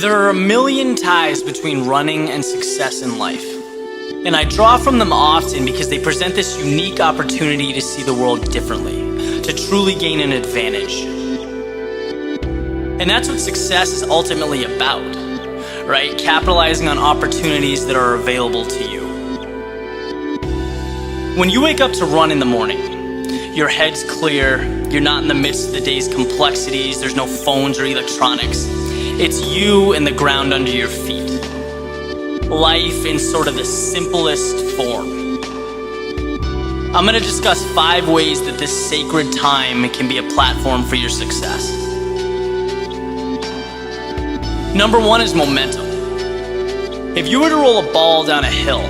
There are a million ties between running and success in life, and I draw from them often because they present this unique opportunity to see the world differently, to truly gain an advantage. And that's what success is ultimately about, right? Capitalizing on opportunities that are available to you. When you wake up to run in the morning, your head's clear, you're not in the midst of the day's complexities, there's no phones or electronics. It's you and the ground under your feet. Life in sort of the simplest form. I'm going to discuss 5 ways that this sacred time can be a platform for your success. Number 1 is momentum. If you were to roll a ball down a hill,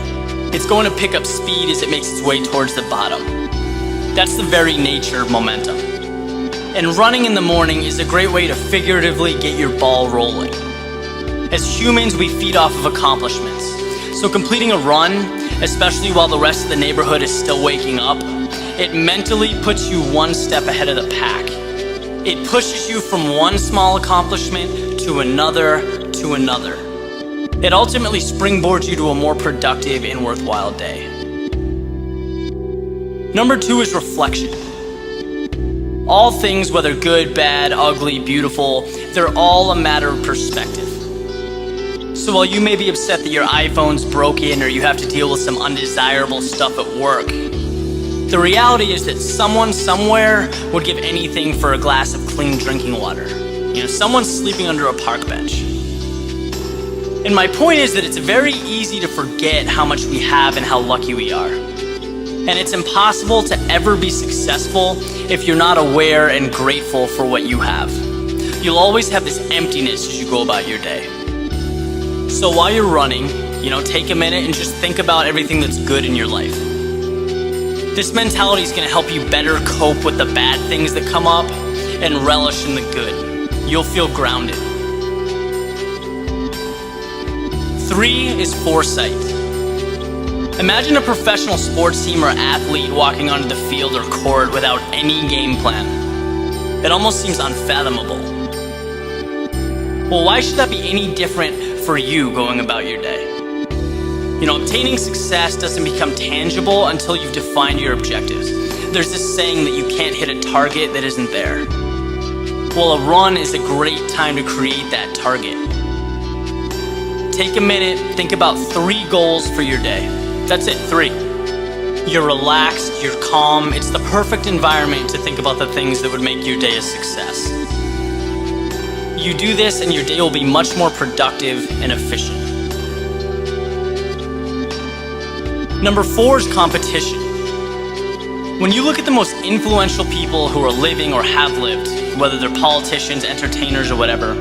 it's going to pick up speed as it makes its way towards the bottom. That's the very nature of momentum. And running in the morning is a great way to figuratively get your ball rolling. As humans, we feed off of accomplishments. So completing a run, especially while the rest of the neighborhood is still waking up, it mentally puts you one step ahead of the pack. It pushes you from one small accomplishment to another to another. It ultimately springboards you to a more productive and worthwhile day. Number 2 is reflection. All things, whether good, bad, ugly, beautiful, they're all a matter of perspective. So while you may be upset that your iPhone's broken or you have to deal with some undesirable stuff at work, the reality is that someone somewhere would give anything for a glass of clean drinking water. Someone's sleeping under a park bench. And my point is that it's very easy to forget how much we have and how lucky we are. And it's impossible to ever be successful if you're not aware and grateful for what you have. You'll always have this emptiness as you go about your day. So while you're running, take a minute and just think about everything that's good in your life. This mentality is going to help you better cope with the bad things that come up and relish in the good. You'll feel grounded. 3 is foresight. Imagine a professional sports team or athlete walking onto the field or court without any game plan. It almost seems unfathomable. Well, why should that be any different for you going about your day? Obtaining success doesn't become tangible until you've defined your objectives. There's this saying that you can't hit a target that isn't there. Well, a run is a great time to create that target. Take a minute, think about 3 goals for your day. That's it, 3. You're relaxed, you're calm, it's the perfect environment to think about the things that would make your day a success. You do this and your day will be much more productive and efficient. Number 4 is competition. When you look at the most influential people who are living or have lived, whether they're politicians, entertainers, or whatever,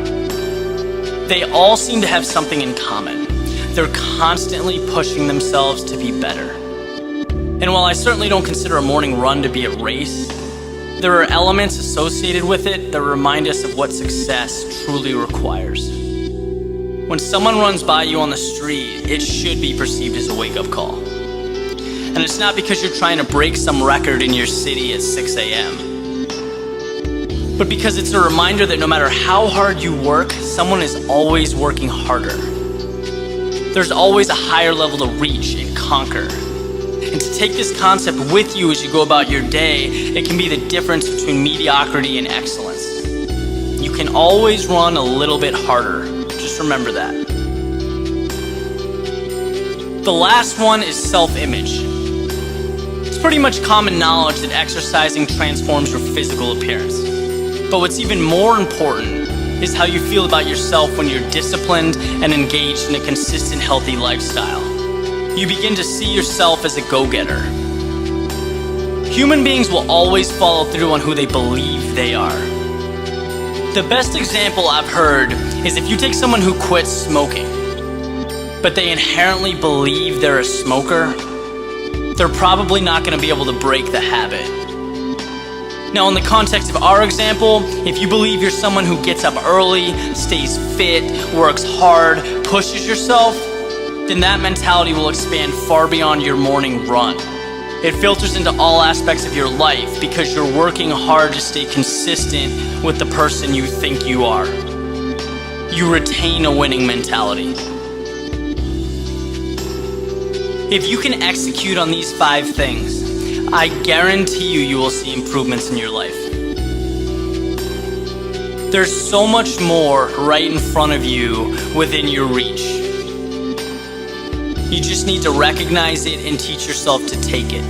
they all seem to have something in common. They're constantly pushing themselves to be better. And while I certainly don't consider a morning run to be a race, there are elements associated with it that remind us of what success truly requires. When someone runs by you on the street, it should be perceived as a wake-up call. And it's not because you're trying to break some record in your city at 6 a.m., but because it's a reminder that no matter how hard you work, someone is always working harder. There's always a higher level to reach and conquer. And to take this concept with you as you go about your day, it can be the difference between mediocrity and excellence. You can always run a little bit harder. Just remember that. The last one is self-image. It's pretty much common knowledge that exercising transforms your physical appearance. But what's even more important is how you feel about yourself when you're disciplined and engaged in a consistent, healthy lifestyle. You begin to see yourself as a go-getter. Human beings will always follow through on who they believe they are. The best example I've heard is if you take someone who quits smoking, but they inherently believe they're a smoker, they're probably not going to be able to break the habit. Now, in the context of our example, if you believe you're someone who gets up early, stays fit, works hard, pushes yourself, then that mentality will expand far beyond your morning run. It filters into all aspects of your life because you're working hard to stay consistent with the person you think you are. you retain a winning mentality. If you can execute on these 5 things, I guarantee you will see improvements in your life. There's so much more right in front of you within your reach. You just need to recognize it and teach yourself to take it.